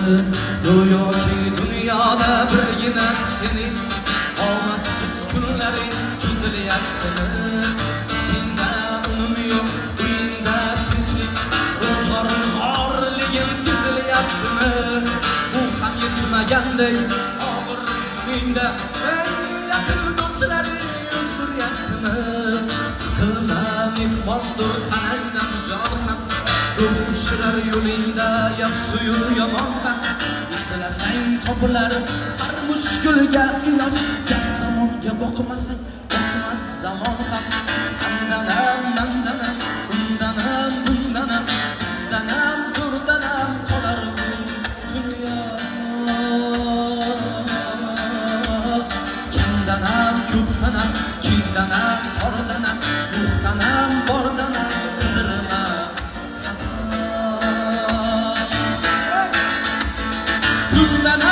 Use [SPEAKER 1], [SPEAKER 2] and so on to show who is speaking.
[SPEAKER 1] Go'yoki dunyoda birgina seni omadsiz kunlaring cho'zilyaptimi? Senda unum yo'q, uyingda tinchlik, ro'zg'oring orliging sezilyaptimi? Bu ham yetmaganday og'ir kuningda eng yaqin do'stlaring o'zgaryaptimi? Siqilma, mehmondir tanangdan jon ham, ko'p ushirar yo'lingda yaxshi-yu yomon ham. Izlasang topilar har mushkulga iloj, gap zamonga boqmasang boqmas zamon ham. Sandanam, mandanam, undanam, bundanam, bizdanam, zo'rdanam qolar bu dunyo. Kamdanam, ko'pdanam, kengdanam, tordanam, yo'qdanam, bordanam qidirma. Kundanam